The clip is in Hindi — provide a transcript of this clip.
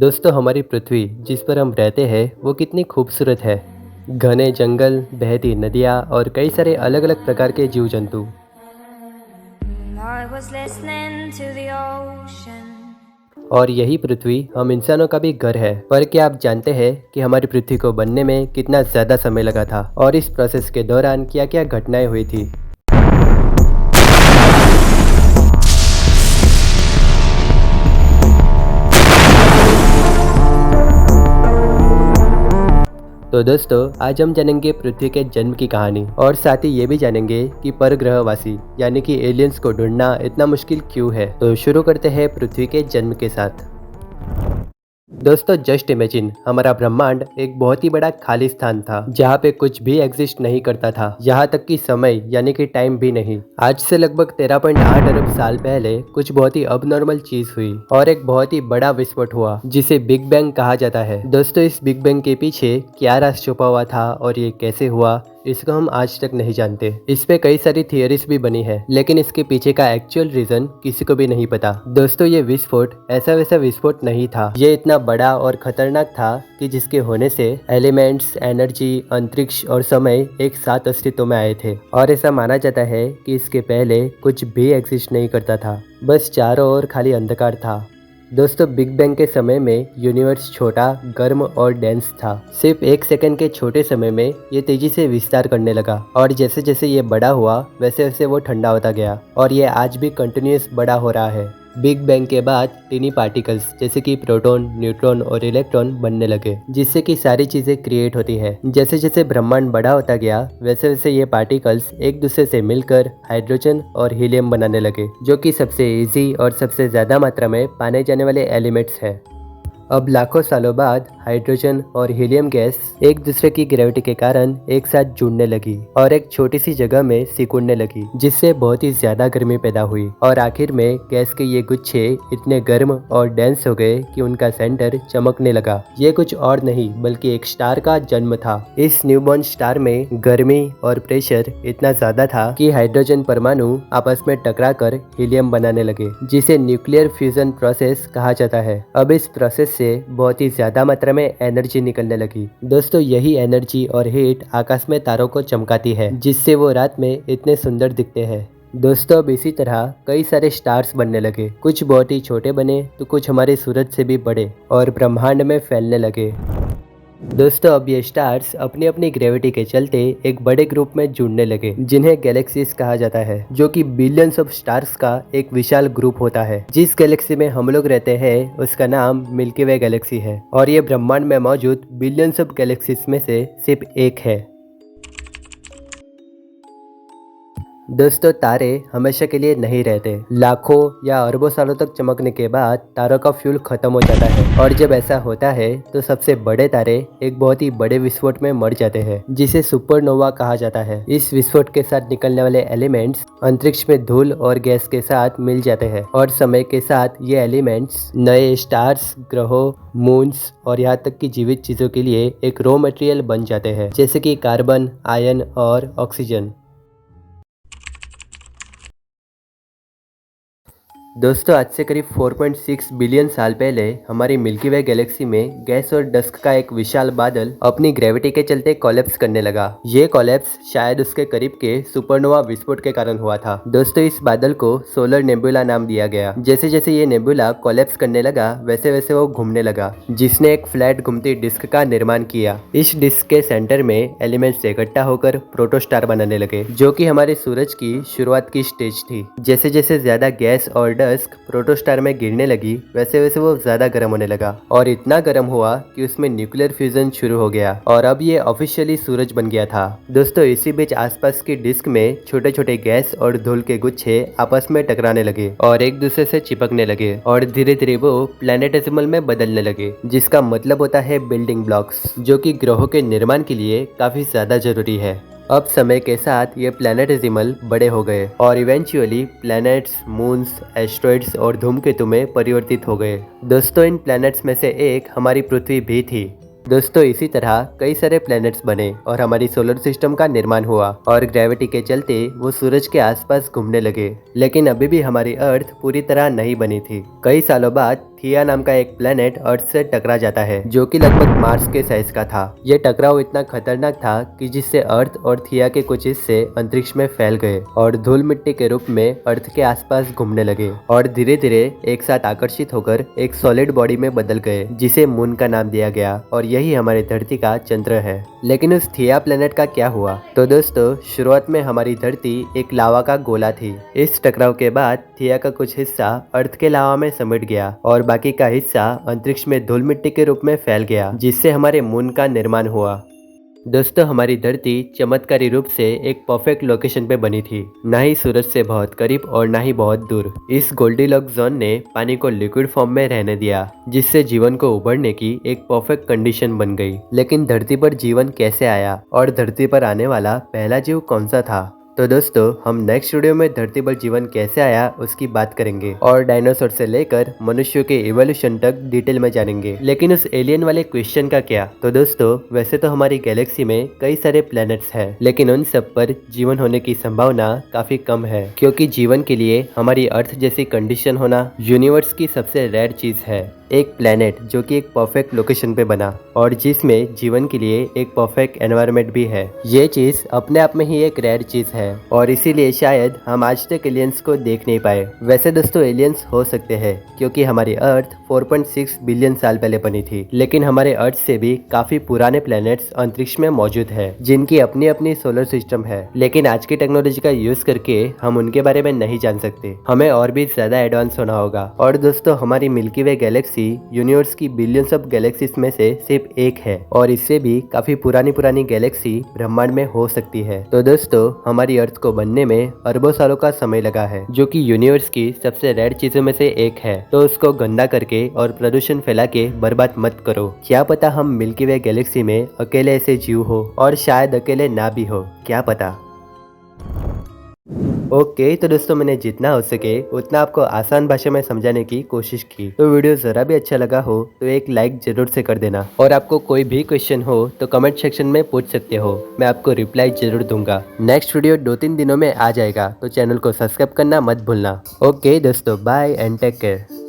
दोस्तों हमारी पृथ्वी जिस पर हम रहते हैं वो कितनी खूबसूरत है। घने जंगल, बहती नदियाँ और कई सारे अलग अलग प्रकार के जीव जंतु। I was listening to the ocean. और यही पृथ्वी हम इंसानों का भी घर है। पर क्या आप जानते हैं कि हमारी पृथ्वी को बनने में कितना ज़्यादा समय लगा था और इस प्रोसेस के दौरान क्या क्या घटनाएं हुई थी। तो दोस्तों आज हम जानेंगे पृथ्वी के जन्म की कहानी और साथ ही ये भी जानेंगे कि परग्रहवासी यानी कि एलियंस को ढूंढना इतना मुश्किल क्यों है। तो शुरू करते हैं पृथ्वी के जन्म के साथ। दोस्तों जस्ट इमेजिन, हमारा ब्रह्मांड एक बहुत ही बड़ा खाली स्थान था जहाँ पे कुछ भी एग्जिस्ट नहीं करता था, यहाँ तक कि समय यानी कि टाइम भी नहीं। आज से लगभग 13.8 अरब साल पहले कुछ बहुत ही अबनॉर्मल चीज हुई और एक बहुत ही बड़ा विस्फोट हुआ जिसे बिग बैंग कहा जाता है। दोस्तों इस बिग बैंग के पीछे क्या राज छुपा हुआ था और ये कैसे हुआ, इसको हम आज तक नहीं जानते। इस पे कई सारी थियरीज भी बनी है, लेकिन इसके पीछे का एक्चुअल रीजन किसी को भी नहीं पता। दोस्तों ये विस्फोट ऐसा वैसा विस्फोट नहीं था, ये इतना बड़ा और खतरनाक था कि जिसके होने से एलिमेंट्स, एनर्जी, अंतरिक्ष और समय एक साथ अस्तित्व में आए थे। और ऐसा माना जाता है कि इसके पहले कुछ भी एग्जिस्ट नहीं करता था, बस चारों ओर खाली अंधकार था। दोस्तों बिग बैंग के समय में यूनिवर्स छोटा, गर्म और डेंस था। सिर्फ एक सेकंड के छोटे समय में ये तेजी से विस्तार करने लगा और जैसे जैसे ये बड़ा हुआ वैसे वैसे वो ठंडा होता गया और ये आज भी कंटिन्यूस बड़ा हो रहा है। बिग बैंग के बाद टिनी पार्टिकल्स जैसे कि प्रोटॉन, न्यूट्रॉन और इलेक्ट्रॉन बनने लगे, जिससे कि सारी चीजें क्रिएट होती है। जैसे जैसे ब्रह्मांड बड़ा होता गया वैसे वैसे ये पार्टिकल्स एक दूसरे से मिलकर हाइड्रोजन और हीलियम बनाने लगे, जो कि सबसे इजी और सबसे ज्यादा मात्रा में पाए जाने वाले एलिमेंट्स है। अब लाखों सालों बाद हाइड्रोजन और हीलियम गैस एक दूसरे की ग्रेविटी के कारण एक साथ जुड़ने लगी और एक छोटी सी जगह में सिकुड़ने लगी, जिससे बहुत ही ज्यादा गर्मी पैदा हुई और आखिर में गैस के ये गुच्छे इतने गर्म और डेंस हो गए कि उनका सेंटर चमकने लगा। ये कुछ और नहीं बल्कि एक स्टार का जन्म था। इस न्यूबॉर्न स्टार में गर्मी और प्रेशर इतना ज्यादा था कि हाइड्रोजन परमाणु आपस में टकरा कर हीलियम बनाने लगे, जिसे न्यूक्लियर फ्यूजन प्रोसेस कहा जाता है। अब इस प्रोसेस से बहुत ही ज्यादा मात्रा में एनर्जी निकलने लगी। दोस्तों यही एनर्जी और हीट आकाश में तारों को चमकाती है, जिससे वो रात में इतने सुंदर दिखते हैं। दोस्तों अब इसी तरह कई सारे स्टार्स बनने लगे, कुछ बहुत ही छोटे बने तो कुछ हमारे सूरज से भी बड़े और ब्रह्मांड में फैलने लगे। दोस्तों अब ये स्टार्स अपनी अपनी ग्रेविटी के चलते एक बड़े ग्रुप में जुड़ने लगे, जिन्हें गैलेक्सीज कहा जाता है, जो कि बिलियंस ऑफ स्टार्स का एक विशाल ग्रुप होता है। जिस गैलेक्सी में हम लोग रहते हैं उसका नाम मिल्की वे गैलेक्सी है और ये ब्रह्मांड में मौजूद बिलियंस ऑफ गैलेक्सीज में से सिर्फ एक है। दोस्तों तारे हमेशा के लिए नहीं रहते, लाखों या अरबों सालों तक चमकने के बाद तारों का फ्यूल खत्म हो जाता है और जब ऐसा होता है तो सबसे बड़े तारे एक बहुत ही बड़े विस्फोट में मर जाते हैं, जिसे सुपरनोवा कहा जाता है। इस विस्फोट के साथ निकलने वाले एलिमेंट्स अंतरिक्ष में धूल और गैस के साथ मिल जाते हैं और समय के साथ ये एलिमेंट्स नए स्टार्स, ग्रहों, मून्स और यहाँ तक कि जीवित चीजों के लिए एक रॉ मटेरियल बन जाते हैं, जैसे कि कार्बन, आयन और ऑक्सीजन। दोस्तों आज से करीब 4.6 बिलियन साल पहले हमारी मिल्की वे गैलेक्सी में गैस और डस्ट का एक विशाल बादल अपनी ग्रेविटी के चलते कोलैप्स करने लगा। ये कोलैप्स शायद उसके करीब के सुपरनोवा विस्फोट के कारण हुआ था। दोस्तों इस बादल को सोलर नेबुला नाम दिया गया। जैसे जैसे ये नेबुला कोलैप्स करने लगा वैसे वैसे वो घूमने लगा, जिसने एक फ्लैट घूमती डिस्क का निर्माण किया। इस डिस्क के सेंटर में एलिमेंट्स इकट्ठा होकर प्रोटोस्टार बनाने लगे, जो कि हमारे सूरज की शुरुआत की स्टेज थी। जैसे जैसे ज्यादा गैस और डस्ट प्रोटोस्टार में गिरने लगी वैसे वैसे वो ज्यादा गर्म होने लगा और इतना गर्म हुआ कि उसमें न्यूक्लियर फ्यूजन शुरू हो गया और अब ये ऑफिशियली सूरज बन गया था। दोस्तों इसी बीच आसपास की डिस्क में छोटे छोटे गैस और धूल के गुच्छे आपस में टकराने लगे और एक दूसरे से चिपकने लगे और धीरे धीरे वो प्लैनेटेसिमल में बदलने लगे, जिसका मतलब होता है बिल्डिंग ब्लॉक्स, जो कि ग्रहों के निर्माण के लिए काफी ज्यादा जरूरी है। अब समय के साथ ये प्लैनेटेसिमल बड़े हो गए और इवेंचुअली प्लैनेट्स, मून्स, एस्ट्रॉइड्स और धूमकेतु में परिवर्तित हो गए। दोस्तों इन प्लैनेट्स में से एक हमारी पृथ्वी भी थी। दोस्तों इसी तरह कई सारे प्लैनेट्स बने और हमारी सोलर सिस्टम का निर्माण हुआ और ग्रेविटी के चलते वो सूरज के आसपास घूमने लगे। लेकिन अभी भी हमारी अर्थ पूरी तरह नहीं बनी थी। कई सालों बाद थिया नाम का एक प्लेनेट अर्थ से टकरा जाता है, जो कि लगभग मार्स के साइज का था। ये टकराव इतना खतरनाक था कि जिससे अर्थ और थिया के कुछ हिस्से अंतरिक्ष में फैल गए और धूल मिट्टी के रूप में अर्थ के आसपास घूमने लगे और धीरे धीरे एक साथ आकर्षित होकर एक सॉलिड बॉडी में बदल गए, जिसे मून का नाम दिया गया और यही हमारी धरती का चंद्र है। लेकिन उस थिया प्लेनेट का क्या हुआ? तो दोस्तों, शुरुआत में हमारी धरती एक लावा का गोला थी। इस टकराव के बाद थिया का कुछ हिस्सा अर्थ के लावा में समिट गया और बाकी का हिस्सा अंतरिक्ष में धूल मिट्टी के रूप में फैल गया, जिससे हमारे मून का निर्माण हुआ। दोस्तों, हमारी धरती चमत्कारी रूप से एक परफेक्ट लोकेशन पे बनी थी, ना ही सूरज से बहुत करीब और ना ही बहुत दूर। इस गोल्डीलॉक्स जोन ने पानी को लिक्विड फॉर्म में रहने दिया, जिससे जीवन को उभरने की एक परफेक्ट कंडीशन बन गई। लेकिन धरती पर जीवन कैसे आया और धरती पर आने वाला पहला जीव कौन सा था? तो दोस्तों, हम नेक्स्ट वीडियो में धरती पर जीवन कैसे आया उसकी बात करेंगे और डायनासोर से लेकर मनुष्यों के इवोल्यूशन तक डिटेल में जानेंगे। लेकिन उस एलियन वाले क्वेश्चन का क्या? तो दोस्तों, वैसे तो हमारी गैलेक्सी में कई सारे प्लैनेट्स हैं, लेकिन उन सब पर जीवन होने की संभावना काफी कम है, क्योंकि जीवन के लिए हमारी अर्थ जैसी कंडीशन होना यूनिवर्स की सबसे रेयर चीज है। एक प्लेनेट जो कि एक परफेक्ट लोकेशन पे बना और जिसमें जीवन के लिए एक परफेक्ट एनवायरनमेंट भी है। ये चीज अपने आप में ही एक रेयर चीज है और इसीलिए शायद हम आज तक एलियंस को देख नहीं पाए। वैसे दोस्तों, एलियंस हो सकते हैं क्योंकि हमारी अर्थ 4.6 बिलियन साल पहले बनी थी, लेकिन हमारे अर्थ से भी काफी पुराने प्लैनेट्स अंतरिक्ष में मौजूद है, जिनकी अपनी अपनी सोलर सिस्टम है। लेकिन आज की टेक्नोलॉजी का यूज करके हम उनके बारे में नहीं जान सकते, हमें और भी ज्यादा एडवांस होना होगा। और दोस्तों, हमारी मिल्की वे गैलेक्सी यूनिवर्स की बिलियंस ऑफ गैलेक्सीज में से सिर्फ एक है और इससे भी काफी पुरानी गैलेक्सी ब्रह्मांड में हो सकती है। तो दोस्तों, हमारी अर्थ को बनने में अरबों सालों का समय लगा है, जो कि यूनिवर्स की सबसे रेयर चीजों में से एक है। तो उसको गंदा करके और प्रदूषण फैला के बर्बाद मत करो। क्या पता हम मिल्की वे गैलेक्सी में अकेले ऐसे जीव हो और शायद अकेले ना भी हो, क्या पता। ओके, तो दोस्तों, मैंने जितना हो सके उतना आपको आसान भाषा में समझाने की कोशिश की। तो वीडियो जरा भी अच्छा लगा हो तो एक लाइक जरूर से कर देना और आपको कोई भी क्वेश्चन हो तो कमेंट सेक्शन में पूछ सकते हो, मैं आपको रिप्लाई जरूर दूंगा। नेक्स्ट वीडियो 2-3 दिनों में आ जाएगा, तो चैनल को सब्सक्राइब करना मत भूलना। ओके दोस्तों, बाय एंड टेक केयर।